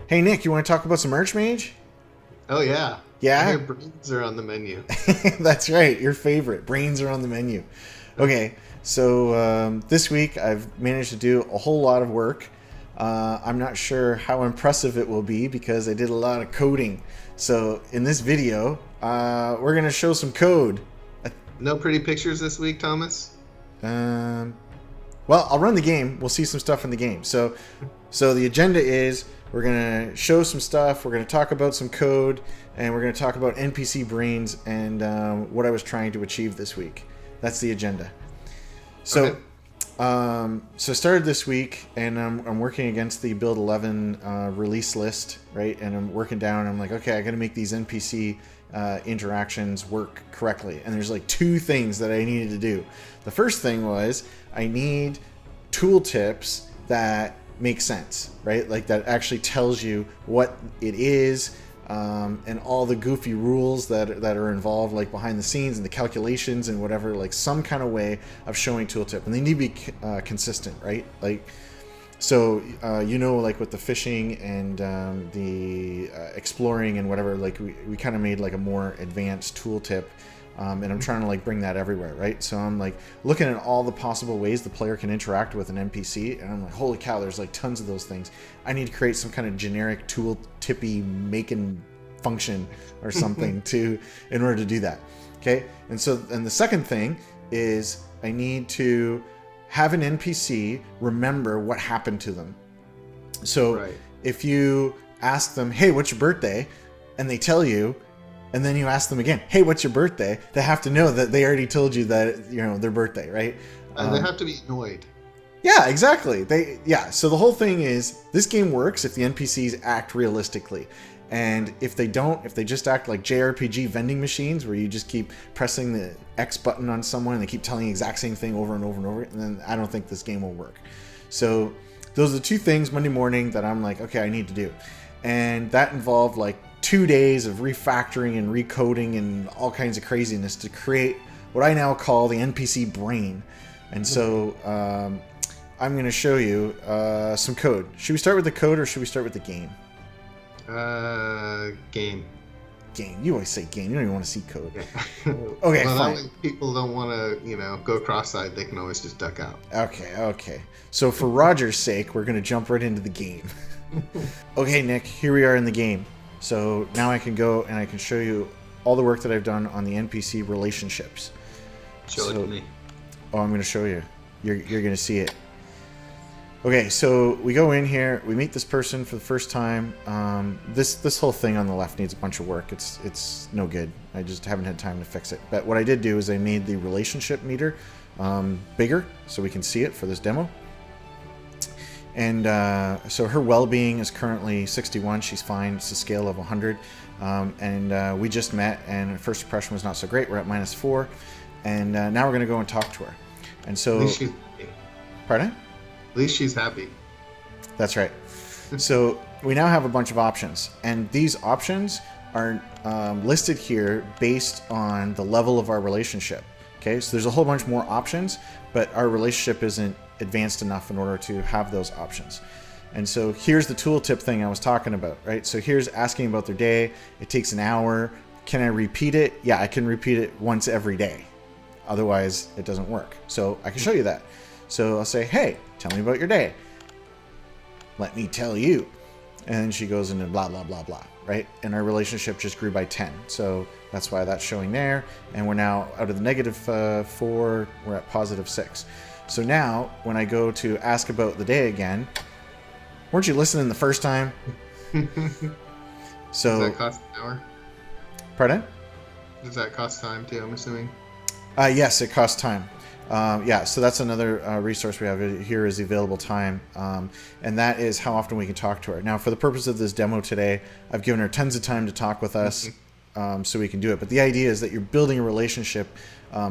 Hey Nick, you want to talk about some Archmage? Oh yeah. I Yeah, hear brains are on the menu. that's right. Your favorite. Brains are on the menu. Okay, so this week I've managed to do a whole lot of work. I'm not sure how impressive it will be because I did a lot of coding. So in this video, we're going to show some code. No pretty pictures this week, Thomas? Um, well, I'll run the game. We'll see some stuff in the game. So the agenda is we're going to show some stuff. We're going to talk about some code, and we're going to talk about NPC brains and what I was trying to achieve this week. That's the agenda. So, Okay. so I started this week, and I'm working against the Build 11 release list, right? And I'm working down. And I'm like, okay, I got to make these NPC interactions work correctly. And there's like two things that I needed to do. The first thing was I need tooltips that make sense, right? Like that actually tells you what it is. And all the goofy rules that are involved, like behind the scenes and the calculations and whatever, like some kind of way of showing tooltip, and they need to be consistent, right? Like, so like with the fishing and the exploring and whatever, like we kind of made like a more advanced tooltip. And I'm trying to like bring that everywhere, right? So I'm like looking at all the possible ways the player can interact with an NPC, and I'm like, holy cow, there's like tons of those things. I need to create some kind of generic tool tippy making function or something in order to do that. Okay, and the second thing is I need to have an NPC remember what happened to them. So Right. if you ask them, hey, what's your birthday? And they tell you, and then you ask them again, hey, what's your birthday? They have to know that they already told you that, their birthday, right? And they have to be annoyed. Yeah, exactly. So the whole thing is this game works if the NPCs act realistically. And if they don't, if they just act like JRPG vending machines where you just keep pressing the X button on someone and they keep telling the exact same thing over and over and over, and then I don't think this game will work. So those are the two things Monday morning that I'm like, okay, I need to do. And that involved like 2 days of refactoring and recoding and all kinds of craziness to create what I now call the NPC brain. And so I'm going to show you some code. Should we start with the code or should we start with the game? Game. Game. You always say game. You don't even want to see code. Yeah. Okay, well, fine. that way people don't want to, go cross-eyed. They can always just duck out. Okay. So for Roger's sake, we're going to jump right into the game. Okay, Nick, here we are in the game. So now I can go and I can show you all the work that I've done on the NPC relationships. Show it to me. Oh, I'm going to show you. You're going to see it. Okay, so we go in here. We meet this person for the first time. This whole thing on the left needs a bunch of work. It's no good. I just haven't had time to fix it. But what I did do is I made the relationship meter bigger so we can see it for this demo. And so her well-being is currently 61. She's fine. It's a scale of 100. And we just met, and first impression was not so great. We're at -4. And now we're going to go and talk to her. And so... At least she's happy. Pardon? At least she's happy. That's right. So we now have a bunch of options. And these options are listed here based on the level of our relationship. Okay, so there's a whole bunch more options, but our relationship isn't advanced enough in order to have those options. And so here's the tooltip thing I was talking about, right? So here's asking about their day. It takes an hour. Can I repeat it? Yeah, I can repeat it once every day. Otherwise, it doesn't work. So I can show you that. So I'll say, hey, tell me about your day. Let me tell you. And then she goes into blah, blah, blah, blah, right? And our relationship just grew by 10. So that's why that's showing there. And we're now out of the -4, we're at +6. So now, when I go to ask about the day again, weren't you listening the first time? So, Does that cost an hour? Pardon? Does that cost time too, I'm assuming? Yes, it costs time. So that's another resource we have here is the available time. And that is how often we can talk to her. Now, for the purpose of this demo today, I've given her tons of time to talk with us so we can do it. But the idea is that you're building a relationship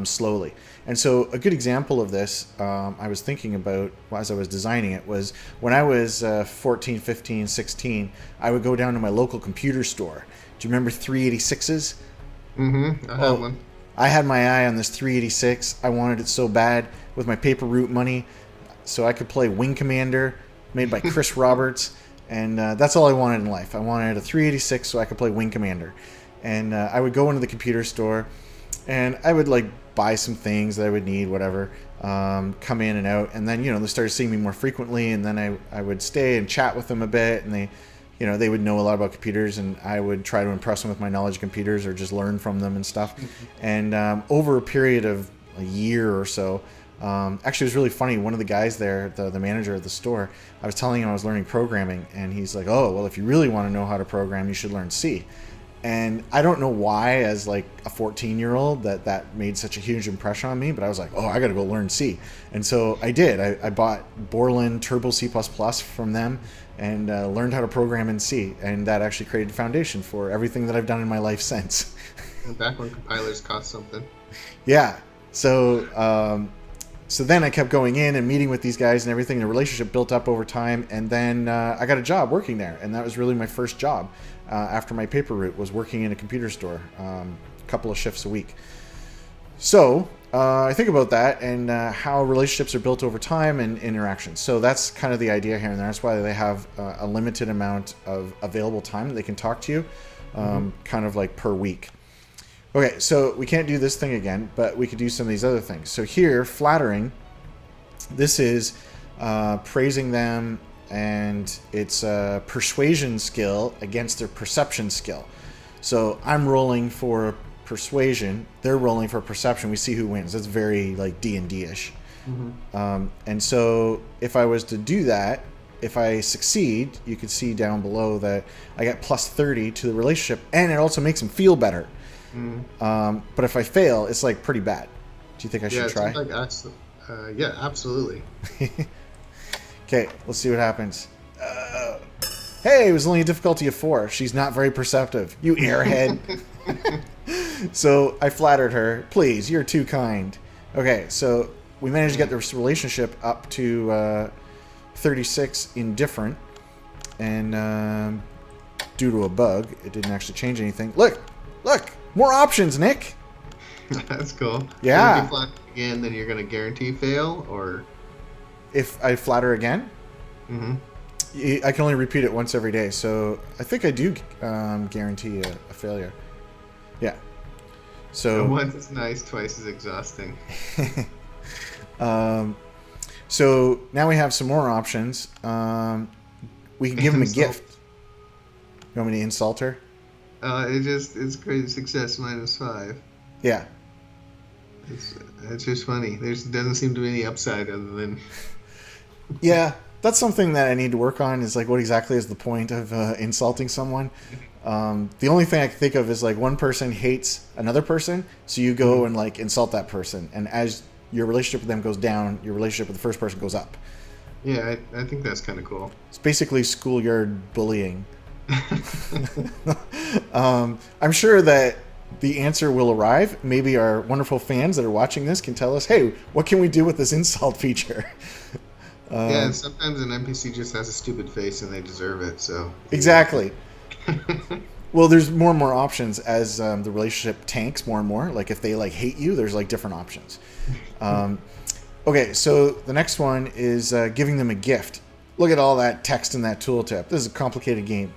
slowly. And so a good example of this I was thinking about as I was designing it was when I was 14, 15, 16, I would go down to my local computer store. Do you remember 386s? Mm-hmm. I have one. I had my eye on this 386. I wanted it so bad with my paper route money so I could play Wing Commander made by Chris Roberts. And that's all I wanted in life. I wanted a 386 so I could play Wing Commander. And I would go into the computer store, and I would like buy some things that I would need, whatever, come in and out. And then, they started seeing me more frequently, and then I would stay and chat with them a bit, and they would know a lot about computers, and I would try to impress them with my knowledge of computers or just learn from them and stuff. And over a period of a year or so, actually it was really funny. One of the guys there, the manager of the store, I was telling him I was learning programming, and he's like, oh, well, if you really want to know how to program, you should learn C. And I don't know why, as like a 14-year-old, that made such a huge impression on me, but I was like, oh, I got to go learn C. And so I did. I bought Borland Turbo C++ from them and learned how to program in C. And that actually created a foundation for everything that I've done in my life since. Back when compilers cost something. Yeah. So then I kept going in and meeting with these guys and everything. The relationship built up over time. And then I got a job working there. And that was really my first job. After my paper route, was working in a computer store, a couple of shifts a week. So I think about that and how relationships are built over time and interactions. So that's kind of the idea here, and that's why they have a limited amount of available time that they can talk to you, kind of like per week. Okay, so we can't do this thing again, but we could do some of these other things. So here, flattering, this is praising them, and it's a persuasion skill against their perception skill. So I'm rolling for persuasion, they're rolling for perception. We see who wins. That's very like D&D-ish. And so if I was to do that, if I succeed, you can see down below that I get plus 30 to the relationship, and it also makes them feel better. But if I fail, it's like pretty bad. Do you think I should try? Yeah, absolutely. Okay, let's see what happens. Hey, it was only a difficulty of 4. She's not very perceptive. You airhead. So I flattered her. Please, you're too kind. Okay, so we managed to get this relationship up to 36 indifferent. And due to a bug, it didn't actually change anything. Look! More options, Nick! That's cool. Yeah. So if you flatter again, then you're going to guarantee fail, or... If I flatter again, I can only repeat it once every day. So I think I do guarantee a failure. Yeah. So once is nice, twice is exhausting. So now we have some more options. We can give him a gift. You want me to insult her? It's crazy success -5. Yeah. It's just funny. There doesn't seem to be any upside other than... Yeah, that's something that I need to work on, is like what exactly is the point of insulting someone. The only thing I can think of is like one person hates another person, so you go and like insult that person, and as your relationship with them goes down, your relationship with the first person goes up. Yeah, I think that's kind of cool. It's basically schoolyard bullying. I'm sure that the answer will arrive. Maybe our wonderful fans that are watching this can tell us, hey, what can we do with this insult feature? Yeah, and sometimes an NPC just has a stupid face and they deserve it, so... Exactly. Well, there's more and more options as the relationship tanks more and more. Like, if they, like, hate you, there's, like, different options. Okay, so the next one is giving them a gift. Look at all that text in that tooltip. This is a complicated game.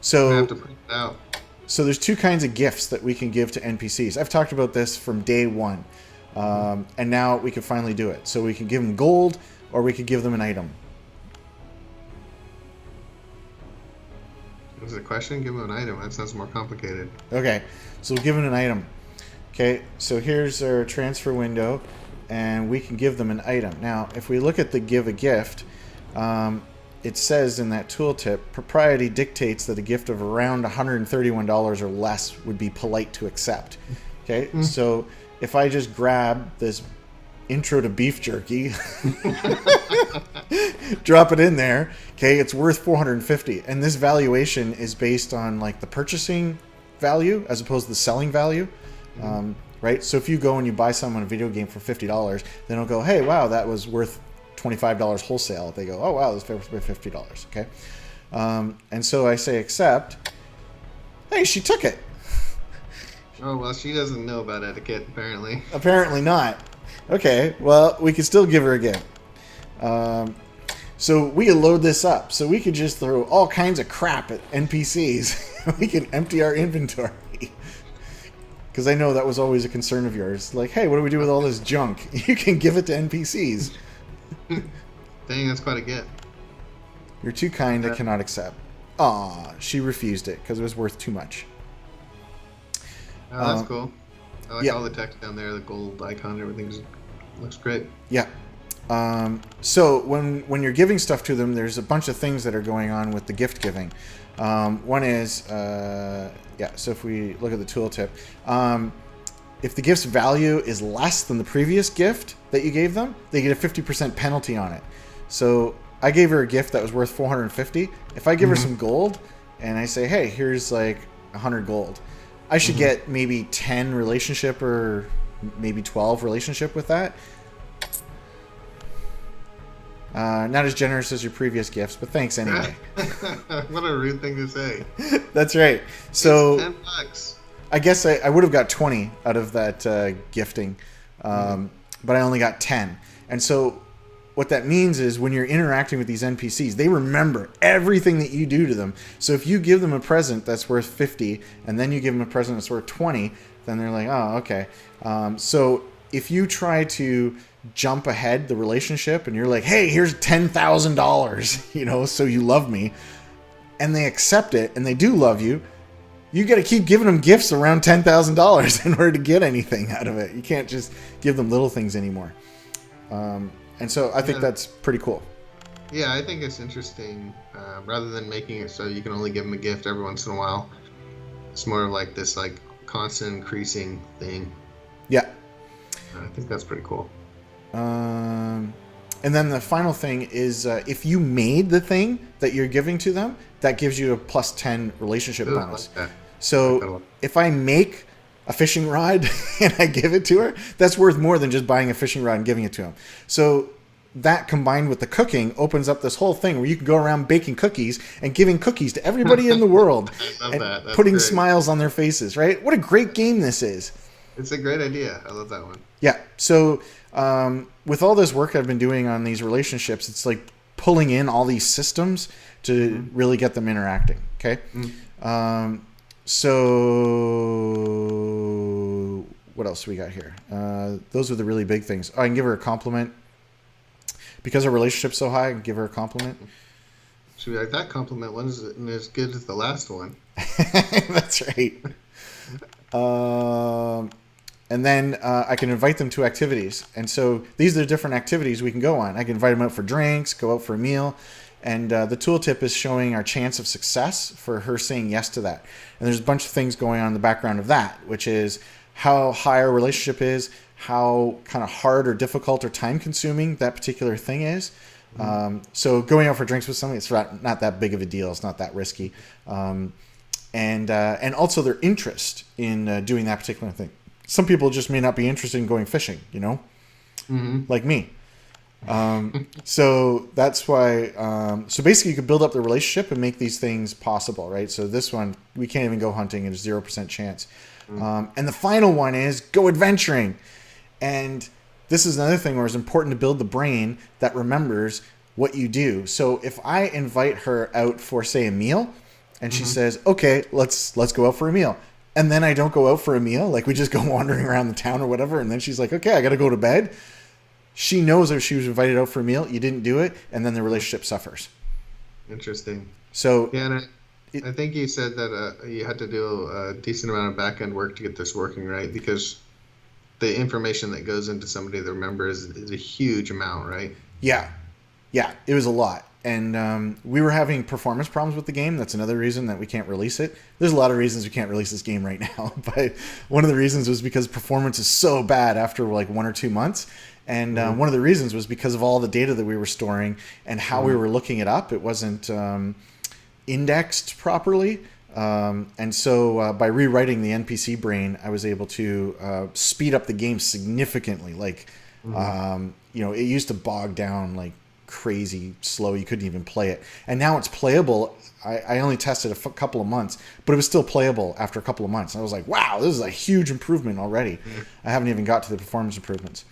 So I have to print it out. So there's 2 kinds of gifts that we can give to NPCs. I've talked about this from day 1. And now we can finally do it. So we can give them gold, or we could give them an item. Was it a question? Give them an item. That sounds more complicated. Okay, so we'll give them an item. Okay, so here's our transfer window, and we can give them an item. Now, if we look at the give a gift, it says in that tooltip, propriety dictates that a gift of around $131 or less would be polite to accept. Okay, so if I just grab this intro to beef jerky, drop it in there, okay, it's worth $450. And this valuation is based on like the purchasing value as opposed to the selling value. Right? So if you go and you buy someone a video game for $50, then it'll go, hey, wow, that was worth $25 wholesale. They go, oh, wow, that's worth $50. Okay? And so I say accept. Hey, she took it. Oh, well, she doesn't know about etiquette, apparently. Apparently not. Okay, well, we can still give her a gift. So we could load this up. So we could just throw all kinds of crap at NPCs. We can empty our inventory. Because I know that was always a concern of yours. Like, hey, what do we do with all this junk? You can give it to NPCs. Dang, that's quite a get. You're too kind, I cannot accept. Aw, she refused it because it was worth too much. Oh, that's cool. I like all the text down there, the gold icon, everything looks great. Yeah. So when you're giving stuff to them, there's a bunch of things that are going on with the gift giving. One is, so if we look at the tooltip, if the gift's value is less than the previous gift that you gave them, they get a 50% penalty on it. So I gave her a gift that was worth 450. If I give her some gold and I say, hey, here's like 100 gold, I should get maybe 10 relationship or maybe 12 relationship with that. Not as generous as your previous gifts, but thanks anyway. What a rude thing to say. That's right. So $10. I guess I would have got 20 out of that gifting, but I only got 10. And so what that means is when you're interacting with these NPCs, they remember everything that you do to them. So if you give them a present that's worth 50 and then you give them a present that's worth 20, then they're like, oh, okay. So if you try to jump ahead the relationship and you're like, hey, here's $10,000, so you love me, and they accept it and they do love you, you got to keep giving them gifts around $10,000 in order to get anything out of it. You can't just give them little things anymore. And so I think that's pretty cool. Yeah, I think it's interesting. Rather than making it so you can only give them a gift every once in a while, it's more of like this like constant increasing thing. Yeah. I think that's pretty cool. And then the final thing is if you made the thing that you're giving to them, that gives you a plus 10 relationship bonus. Like so if I make a fishing rod and I give it to her, that's worth more than just buying a fishing rod and giving it to him. So that combined with the cooking opens up this whole thing where you can go around baking cookies and giving cookies to everybody in the world and putting great smiles on their faces, right? What a great game this is. It's a great idea. I love that one. Yeah. So with all this work I've been doing on these relationships, it's like pulling in all these systems to really get them interacting. Okay. So what else do we got here? Those are the really big things. I can give her a compliment. Because our relationship's so high, I can give her a compliment. She'll be like, that compliment wasn't as good as the last one. That's right. And then I can invite them to activities. And so these are the different activities we can go on. I can invite them out for drinks, go out for a meal. And the tooltip is showing our chance of success for her saying yes to that. And there's a bunch of things going on in the background of that, which is how high our relationship is, how kind of hard or difficult or time consuming that particular thing is. So going out for drinks with somebody, it's not that big of a deal. It's not that risky. And also their interest in doing that particular thing. Some people just may not be interested in going fishing, like me. So that's why, so basically you could build up the relationship and make these things possible, right? So this one, we can't even go hunting and there's 0% chance. And the final one is go adventuring. And this is another thing where it's important to build the brain that remembers what you do. So if I invite her out for, say, a meal, and she says, okay, let's go out for a meal. And then I don't go out for a meal, like we just go wandering around the town or whatever, and then she's like, okay, I got to go to bed. She knows if she was invited out for a meal, you didn't do it, and then the relationship suffers. Interesting. So yeah, and I think you said that you had to do a decent amount of back-end work to get this working, right? Because the information that goes into somebody that remembers is a huge amount, right? Yeah, it was a lot. And we were having performance problems with the game. That's another reason that we can't release it. There's a lot of reasons we can't release this game right now. But one of the reasons was because performance is so bad after like 1 or 2 months. And one of the reasons was because of all the data that we were storing and how we were looking it up. It wasn't indexed properly. And so by rewriting the NPC brain, I was able to speed up the game significantly. Like, it used to bog down like crazy slow. You couldn't even play it. And now it's playable. I only tested a couple of months, but it was still playable after a couple of months. And I was like, wow, this is a huge improvement already. I haven't even got to the performance improvements.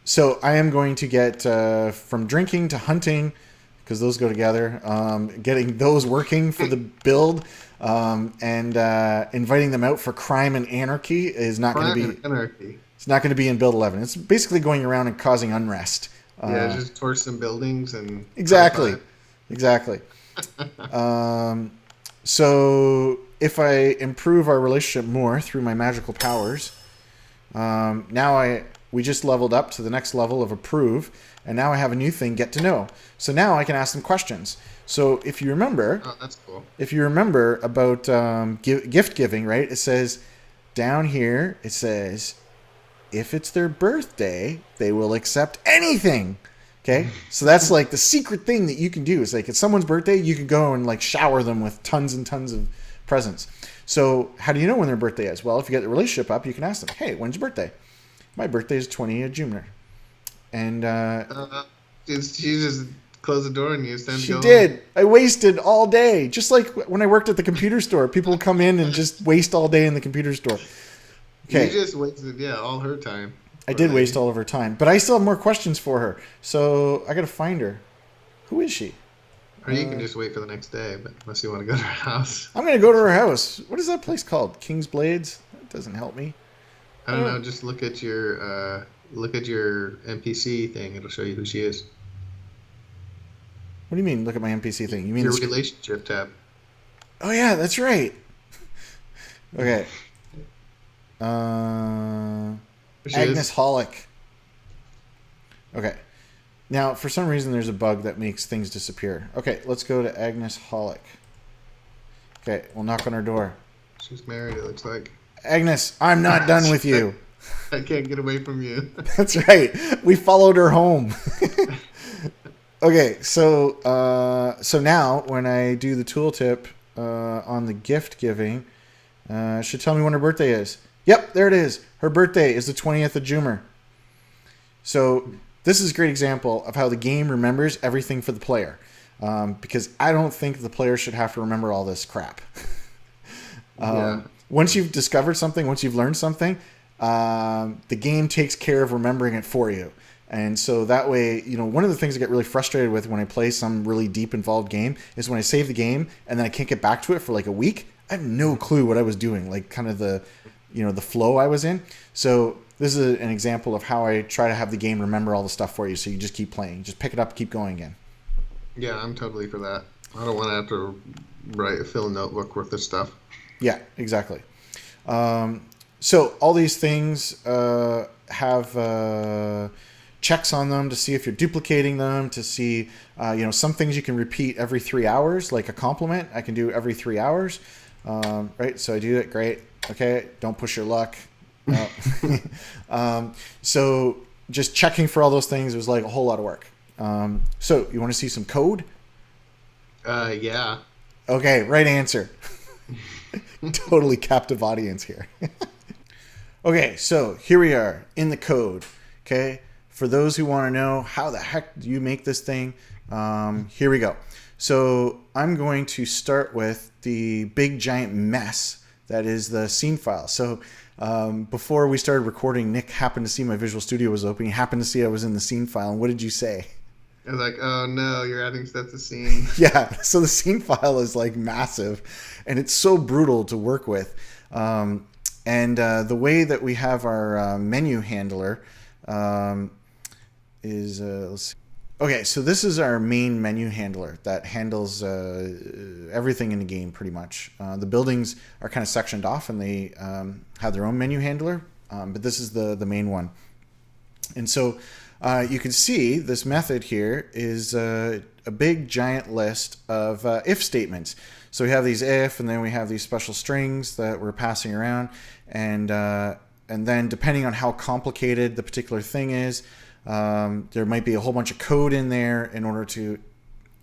So I am going to get from drinking to hunting, because those go together. Getting those working for the build, and inviting them out for crime and anarchy is not going to be. Anarchy. It's not going to be in build 11. It's basically going around and causing unrest. Yeah, just torch some buildings and exactly. So if I improve our relationship more through my magical powers, we just leveled up to the next level of approve, and now I have a new thing, get to know. So now I can ask them questions. So if you remember, that's cool. If you remember about gift giving, right? It says down here, it says if it's their birthday, they will accept anything. Okay, so that's like the secret thing that you can do. Is like it's someone's birthday, you can go and like shower them with tons and tons of presents. So how do you know when their birthday is? Well, if you get the relationship up, you can ask them, "Hey, when's your birthday?" My birthday is 20 of June. And she just closed the door and you stand to go she did. home. I wasted all day, just like when I worked at the computer store. People would come in and just waste all day in the computer store. Okay. You just wasted, all her time. I did waste all of her time, but I still have more questions for her. So I got to find her. Who is she? Or you can just wait for the next day, but unless you want to go to her house. I'm going to go to her house. What is that place called? King's Blades? That doesn't help me. I don't know. Just look at your NPC thing. It'll show you who she is. What do you mean? Look at my NPC thing. You mean your relationship tab? Oh yeah, that's right. Okay. Agnes Hollick. Okay. Now, for some reason, there's a bug that makes things disappear. Okay, let's go to Agnes Hollick. Okay, we'll knock on her door. She's married, it looks like. Agnes, I'm not done with you. I can't get away from you. That's right. We followed her home. Okay, so now when I do the tooltip on the gift giving, it should tell me when her birthday is. Yep, there it is. Her birthday is the 20th of June. So this is a great example of how the game remembers everything for the player, because I don't think the player should have to remember all this crap. Once you've discovered something, once you've learned something, the game takes care of remembering it for you. And so that way, one of the things I get really frustrated with when I play some really deep involved game is when I save the game and then I can't get back to it for like a week. I have no clue what I was doing, like kind of the flow I was in. So this is an example of how I try to have the game remember all the stuff for you. So you just keep playing, just pick it up, keep going again. Yeah, I'm totally for that. I don't want to have to fill a notebook with this stuff. Yeah, exactly. So all these things have checks on them to see if you're duplicating them, to see, some things you can repeat every 3 hours, like a compliment I can do every 3 hours. Right. So I do it. Great. Okay. Don't push your luck. So just checking for all those things was like a whole lot of work. So you want to see some code? Yeah. Okay. Right answer. Totally captive audience here. Okay. So here we are in the code. Okay. For those who want to know how the heck do you make this thing, here we go. So I'm going to start with the big giant mess that is the scene file. So before we started recording, Nick happened to see my Visual Studio was open. He happened to see I was in the scene file. And what did you say? I was like, oh no, you're adding stuff to scene. Yeah, so the scene file is like massive and it's so brutal to work with. And the way that we have our menu handler is, let's see. Okay, so this is our main menu handler that handles everything in the game pretty much. The buildings are kind of sectioned off and they have their own menu handler, but this is the main one. And so you can see this method here is a big giant list of if statements. So we have these if, and then we have these special strings that we're passing around, and then depending on how complicated the particular thing is, there might be a whole bunch of code in there in order to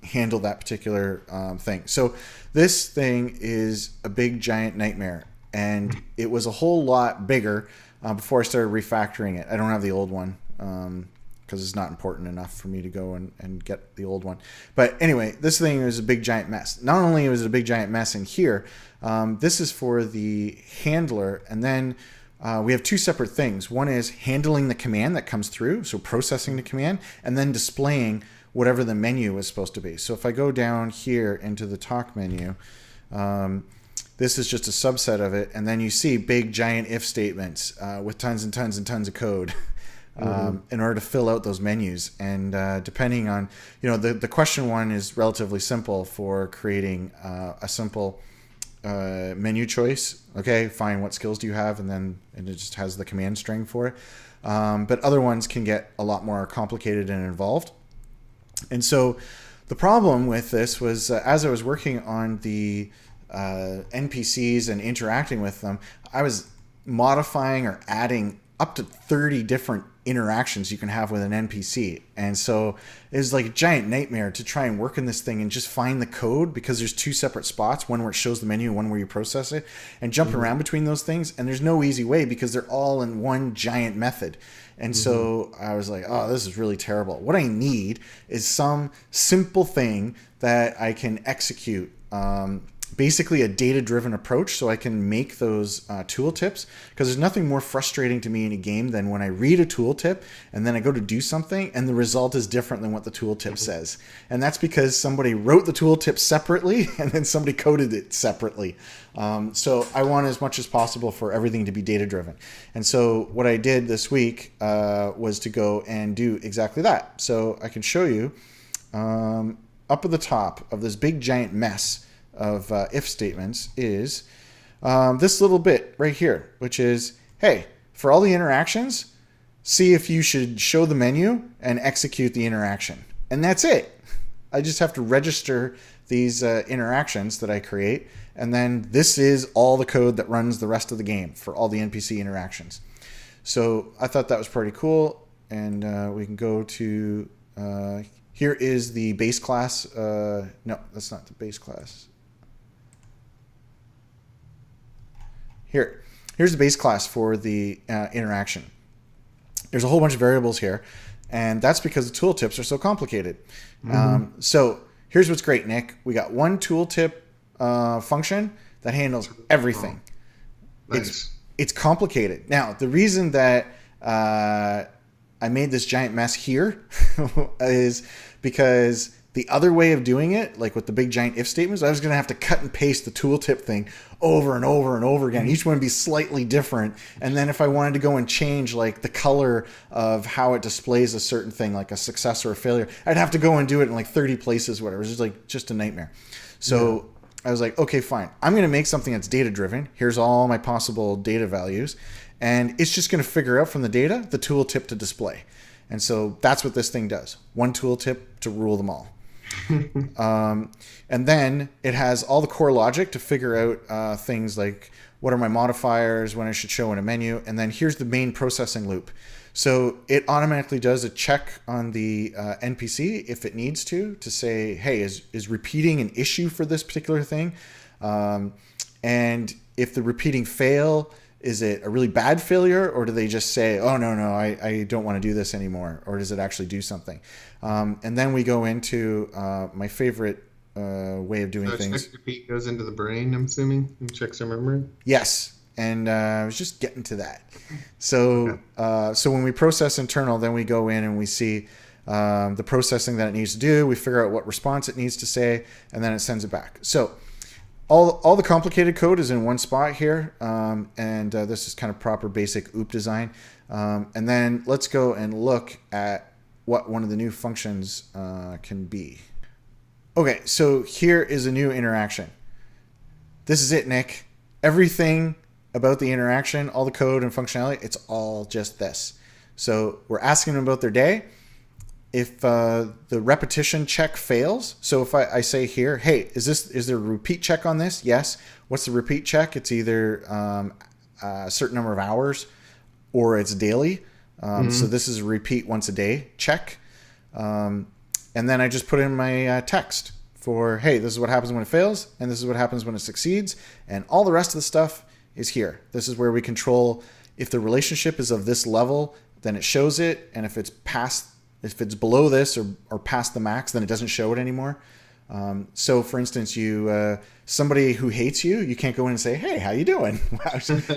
handle that particular thing. So this thing is a big giant nightmare, and it was a whole lot bigger before I started refactoring it. I don't have the old one because it's not important enough for me to go and get the old one. But anyway, this thing is a big giant mess. Not only was it a big giant mess in here, this is for the handler, and then we have two separate things. One is handling the command that comes through, so processing the command, and then displaying whatever the menu is supposed to be. So if I go down here into the talk menu, this is just a subset of it, and then you see big giant if statements with tons and tons and tons of code in order to fill out those menus. And depending on, the question one is relatively simple for creating a simple menu choice. Okay, fine, what skills do you have? And it just has the command string for it. But other ones can get a lot more complicated and involved. And so the problem with this was as I was working on the NPCs and interacting with them, I was modifying or adding up to 30 different interactions you can have with an NPC. And so it was like a giant nightmare to try and work in this thing and just find the code, because there's two separate spots, one where it shows the menu and one where you process it, and jump around between those things. And there's no easy way because they're all in one giant method. And so I was like, oh, this is really terrible. What I need is some simple thing that I can execute. Basically a data-driven approach, so I can make those tooltips, because there's nothing more frustrating to me in a game than when I read a tooltip and then I go to do something and the result is different than what the tooltip says. And that's because somebody wrote the tooltip separately and then somebody coded it separately. So I want as much as possible for everything to be data-driven. And so what I did this week was to go and do exactly that. So I can show you up at the top of this big giant mess of if statements is this little bit right here, which is, hey, for all the interactions, see if you should show the menu and execute the interaction. And that's it. I just have to register these interactions that I create, and then this is all the code that runs the rest of the game for all the NPC interactions. So I thought that was pretty cool, and we can go to here is the base class. No, that's not the base class. Here's the base class for the interaction. There's a whole bunch of variables here, and that's because the tooltips are so complicated. So here's what's great, Nick. We got one tooltip function that handles everything. Nice. It's complicated. Now, the reason that I made this giant mess here is because the other way of doing it, like with the big giant if statements, I was going to have to cut and paste the tooltip thing over and over and over again. Each one would be slightly different. And then if I wanted to go and change like the color of how it displays a certain thing, like a success or a failure, I'd have to go and do it in like 30 places, whatever. It was just a nightmare. So I was like, okay, fine. I'm going to make something that's data driven. Here's all my possible data values. And it's just going to figure out from the data the tooltip to display. And so that's what this thing does. One tooltip to rule them all. And then it has all the core logic to figure out things like what are my modifiers, when I should show in a menu, and then here's the main processing loop. So it automatically does a check on the NPC if it needs to say, hey, is repeating an issue for this particular thing? And if the repeating fail, is it a really bad failure, or do they just say, oh, no, I don't want to do this anymore? Or does it actually do something? And then we go into my favorite way of doing things. Check repeat goes into the brain, I'm assuming, and checks our memory? Yes. And I was just getting to that. So, so when we process internal, then we go in and we see the processing that it needs to do. We figure out what response it needs to say, and then it sends it back. So all the complicated code is in one spot here, and this is kind of proper basic OOP design. And then let's go and look at what one of the new functions can be. Okay, so here is a new interaction. This is it, Nick. Everything about the interaction, all the code and functionality, it's all just this. So we're asking them about their day. If the repetition check fails, so if I say here, hey, is there a repeat check on this? Yes. What's the repeat check? It's either a certain number of hours or it's daily. So this is a repeat once a day check. And then I just put in my text for, hey, this is what happens when it fails, and this is what happens when it succeeds, and all the rest of the stuff is here. This is where we control if the relationship is of this level, then it shows it, and if it's below this or past the max, then it doesn't show it anymore. So, for instance, somebody who hates you, you can't go in and say, "Hey, how you doing?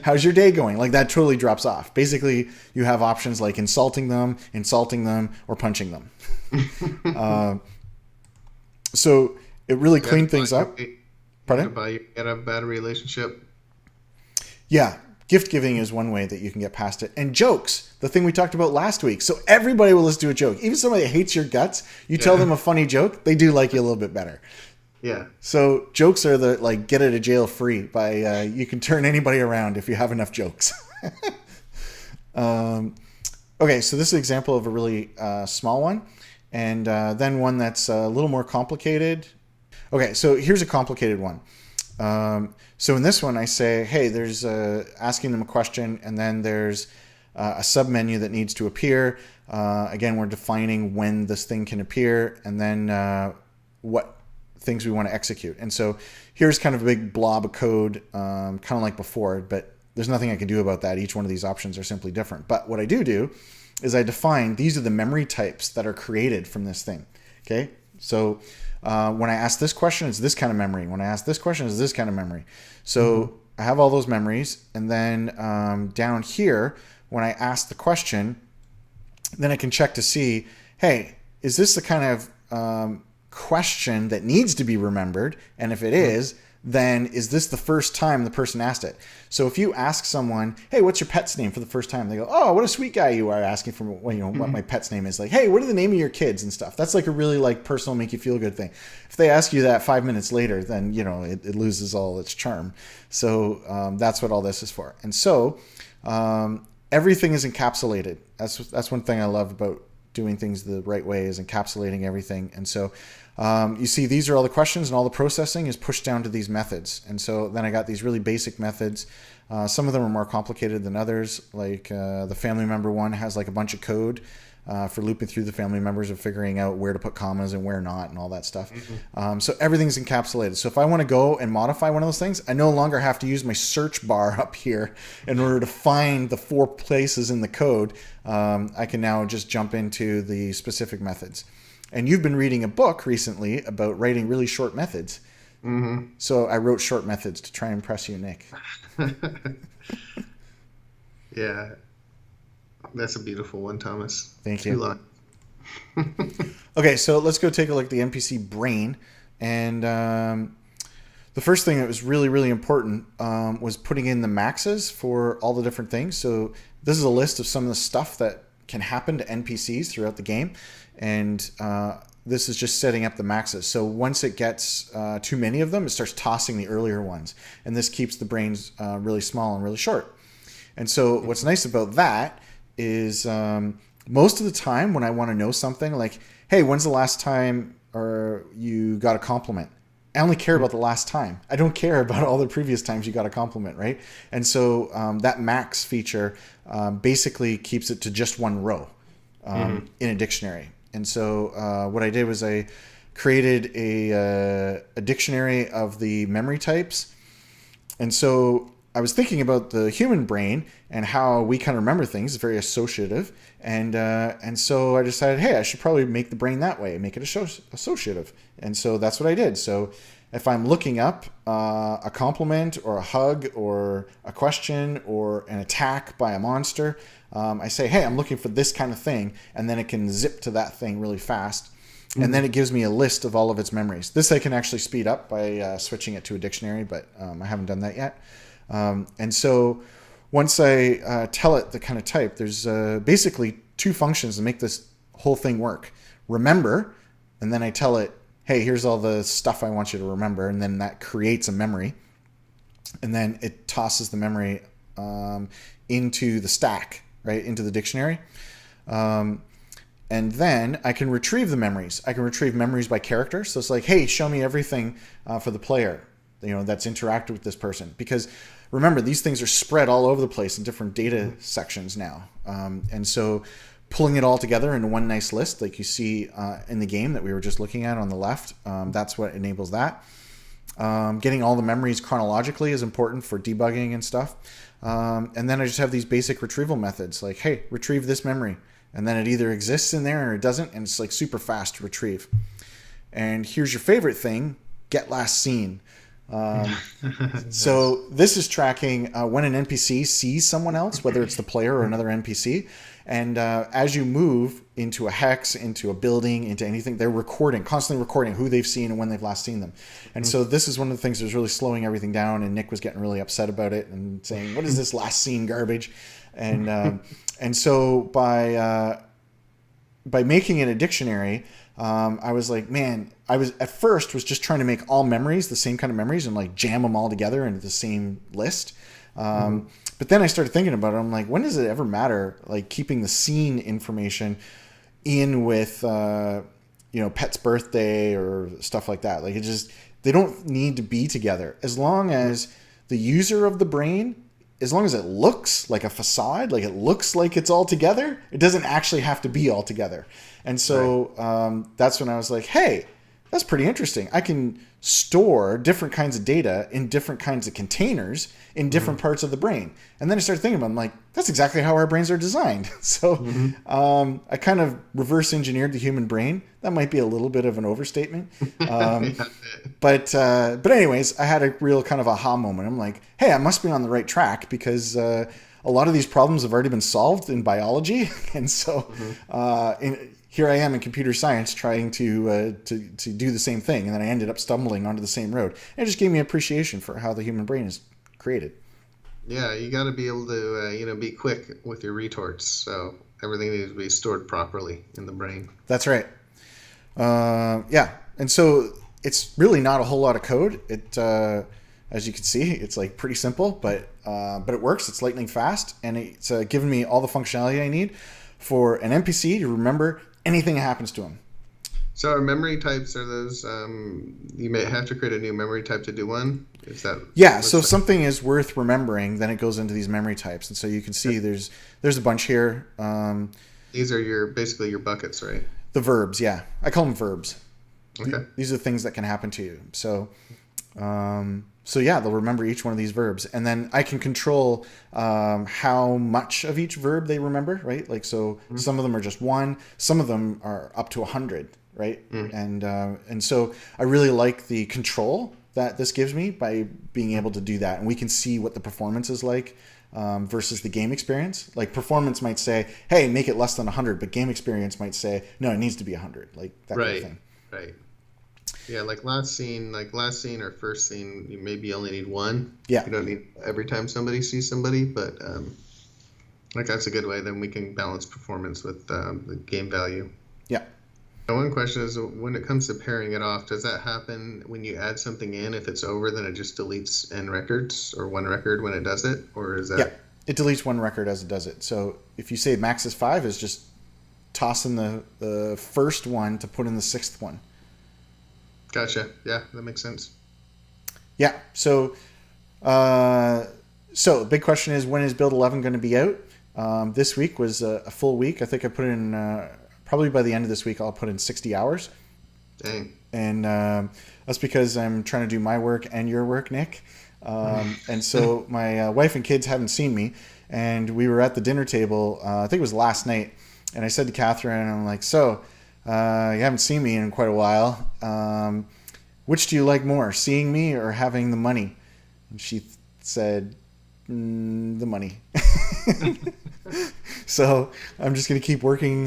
How's your day going?" Like that totally drops off. Basically, you have options like insulting them, or punching them. So it really cleaned things up. Pardon? Get a bad relationship. Yeah. Gift giving is one way that you can get past it. And jokes, the thing we talked about last week. So everybody will listen to a joke. Even somebody that hates your guts, you tell them a funny joke, they do like you a little bit better. Yeah. So jokes are the get out of jail free by you can turn anybody around if you have enough jokes. Okay, so this is an example of a really small one. And then one that's a little more complicated. Okay, so here's a complicated one. So in this one, I say, hey, there's asking them a question, and then there's a submenu that needs to appear. Again, we're defining when this thing can appear, and then what things we want to execute. And so here's kind of a big blob of code, kind of like before, but there's nothing I can do about that. Each one of these options are simply different. But what I do is I define these are the memory types that are created from this thing. Okay, so when I ask this question, it's this kind of memory. When I ask this question, it's this kind of memory. So I have all those memories. And then down here, when I ask the question, then I can check to see, hey, is this the kind of question that needs to be remembered? And if it is, then is this the first time the person asked it? So if you ask someone, hey, what's your pet's name for the first time? They go, oh, what a sweet guy you are, asking for what my pet's name is. Like, hey, what are the name of your kids and stuff? That's like a really personal, make you feel good thing. If they ask you that 5 minutes later, then, it loses all its charm. So that's what all this is for. And so everything is encapsulated. That's one thing I love about doing things the right way, is encapsulating everything. And so you see, these are all the questions, and all the processing is pushed down to these methods. And so then I got these really basic methods. Some of them are more complicated than others. Like the family member one has like a bunch of code for looping through the family members and figuring out where to put commas and where not and all that stuff. So everything's encapsulated. So if I want to go and modify one of those things, I no longer have to use my search bar up here in order to find the 4 places in the code. I can now just jump into the specific methods. And you've been reading a book recently about writing really short methods. So I wrote short methods to try and impress you, Nick. Yeah. That's a beautiful one, Thomas. Thank you. Okay, so let's go take a look at the NPC brain. And the first thing that was really, really important was putting in the maxes for all the different things. So this is a list of some of the stuff that can happen to NPCs throughout the game. And this is just setting up the maxes. So once it gets too many of them, it starts tossing the earlier ones. And this keeps the brains really small and really short. And so what's nice about that is most of the time when I want to know something, like, hey, when's the last time you got a compliment? I only care about the last time. I don't care about all the previous times you got a compliment, right? And so that max feature basically keeps it to just one row in a dictionary. And so what I did was I created a dictionary of the memory types. And so I was thinking about the human brain and how we kind of remember things. It's very associative. And so I decided, hey, I should probably make the brain that way, make it associative. And so that's what I did. So if I'm looking up a compliment or a hug or a question or an attack by a monster, I say, hey, I'm looking for this kind of thing. And then it can zip to that thing really fast. And then it gives me a list of all of its memories. This I can actually speed up by switching it to a dictionary, but I haven't done that yet. And so once I tell it the kind of type, there's basically 2 functions to make this whole thing work. Remember, and then I tell it, hey, here's all the stuff I want you to remember, and then that creates a memory. And then it tosses the memory into the stack, right, into the dictionary. And then I can retrieve the memories. I can retrieve memories by character. So it's like, hey, show me everything for the player, that's interacted with this person. Because remember, these things are spread all over the place in different data sections now. And so pulling it all together into one nice list, like you see in the game that we were just looking at on the left, that's what enables that. Getting all the memories chronologically is important for debugging and stuff. And then I just have these basic retrieval methods, like, hey, retrieve this memory. And then it either exists in there or it doesn't, and it's like super fast to retrieve. and here's your favorite thing: get last seen. So this is tracking when an NPC sees someone else, whether it's the player or another NPC. And as you move into a hex, into a building, into anything, they're constantly recording who they've seen and when they've last seen them. And so this is one of the things that was really slowing everything down. And Nick was getting really upset about it and saying, "What is this last seen garbage?" And and so by making it a dictionary, I was like, man, I was at first was just trying to make all memories the same kind of memories and like jam them all together into the same list. But then I started thinking about it. I'm like, when does it ever matter, like keeping the scene information in with, pet's birthday or stuff like that? Like they don't need to be together as long as the user of the brain, as long as it looks like a facade, like it looks like it's all together, it doesn't actually have to be all together. And so that's when I was like, hey, that's pretty interesting. I can store different kinds of data in different kinds of containers in different parts of the brain. And then I started thinking about it. I'm like, that's exactly how our brains are designed. So I kind of reverse engineered the human brain. That might be a little bit of an overstatement. But anyways, I had a real kind of aha moment. I'm like, hey, I must be on the right track because a lot of these problems have already been solved in biology. And so here I am in computer science trying to do the same thing. And then I ended up stumbling onto the same road. And it just gave me appreciation for how the human brain is created. Yeah, you got to be able to, be quick with your retorts. So everything needs to be stored properly in the brain. That's right. Yeah. And so it's really not a whole lot of code. It, as you can see, it's like pretty simple, but it works. It's lightning fast. And it's given me all the functionality I need for an NPC to remember anything that happens to him. So our memory types are those, you may have to create a new memory type to do one? Is that? Yeah, so if something is worth remembering, then it goes into these memory types. And so you can see there's a bunch here. These are basically your buckets, right? The verbs, yeah. I call them verbs. Okay. These are things that can happen to you. So yeah, they'll remember each one of these verbs. And then I can control how much of each verb they remember, right? Like, so some of them are just one. Some of them are up to 100, right? And so I really like the control that this gives me by being able to do that. And we can see what the performance is like versus the game experience. Like performance might say, hey, make it less than 100, but game experience might say, no, it needs to be 100, like that kind of thing. Right. Yeah, like last scene or first scene, you maybe only need one. Yeah. You don't need every time somebody sees somebody, but like that's a good way. Then we can balance performance with the game value. Yeah. Now, one question is, when it comes to pairing it off, does that happen when you add something in? If it's over, then it just deletes n records or one record when it does it? Or is that... Yeah, it deletes one record as it does it. So if you say max is 5, it's just tossing the first one to put in the sixth one. Gotcha. Yeah, that makes sense. Yeah. So the big question is, when is Build 11 going to be out? This week was a full week. I think I put in... probably by the end of this week, I'll put in 60 hours. Dang. And that's because I'm trying to do my work and your work, Nick. And so my wife and kids haven't seen me. And we were at the dinner table, I think it was last night. And I said to Catherine, I'm like, so you haven't seen me in quite a while. Which do you like more, seeing me or having the money? And she said, the money. So I'm just going to keep working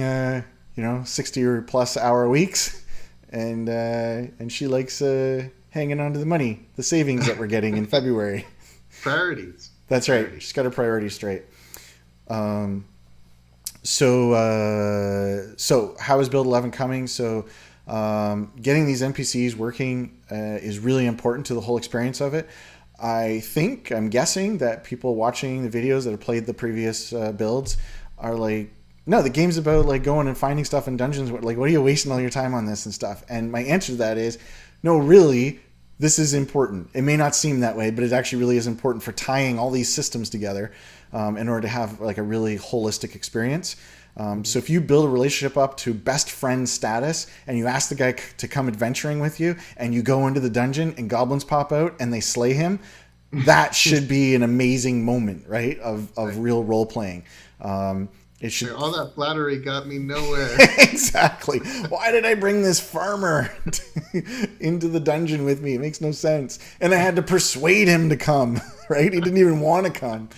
60 or plus hour weeks, and she likes hanging on to the money, the savings that we're getting in February. Priorities. That's right. She's got her priorities straight. So how is Build 11 coming? So getting these NPCs working is really important to the whole experience of it. I'm guessing that people watching the videos that have played the previous builds are like, no, the game's about like going and finding stuff in dungeons. Like, what are you wasting all your time on this and stuff? And my answer to that is, no, really, this is important. It may not seem that way, but it actually really is important for tying all these systems together in order to have like a really holistic experience. So if you build a relationship up to best friend status and you ask the guy to come adventuring with you and you go into the dungeon and goblins pop out and they slay him, that should be an amazing moment, right? Of real role playing. It should. All that flattery got me nowhere. Exactly. Why did I bring this farmer into the dungeon with me? It makes no sense. And I had to persuade him to come, right? He didn't even want to come.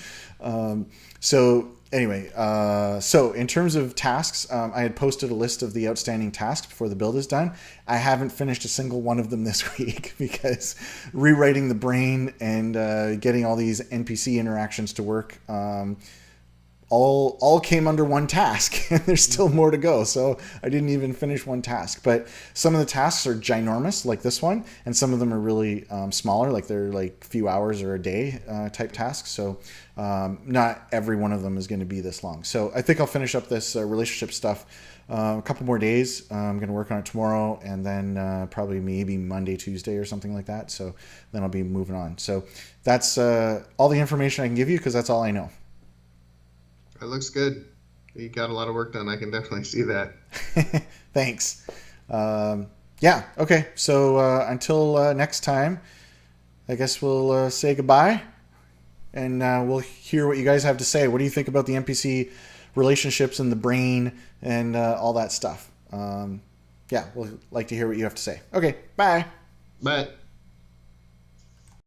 So anyway, so in terms of tasks, I had posted a list of the outstanding tasks before the build is done. I haven't finished a single one of them this week because rewriting the brain and getting all these NPC interactions to work all came under one task, and there's still more to go. So I didn't even finish one task. But some of the tasks are ginormous, like this one, and some of them are really smaller, like they're like a few hours or a day type tasks. So not every one of them is going to be this long. So I think I'll finish up this relationship stuff a couple more days. I'm going to work on it tomorrow, and then probably maybe Monday, Tuesday, or something like that. So then I'll be moving on. So that's all the information I can give you because that's all I know. It looks good. You got a lot of work done. I can definitely see that. Thanks. Yeah. Okay. So until next time, I guess we'll say goodbye, and we'll hear what you guys have to say. What do you think about the NPC relationships and the brain and all that stuff? Yeah, we'll like to hear what you have to say. Okay. Bye. Bye.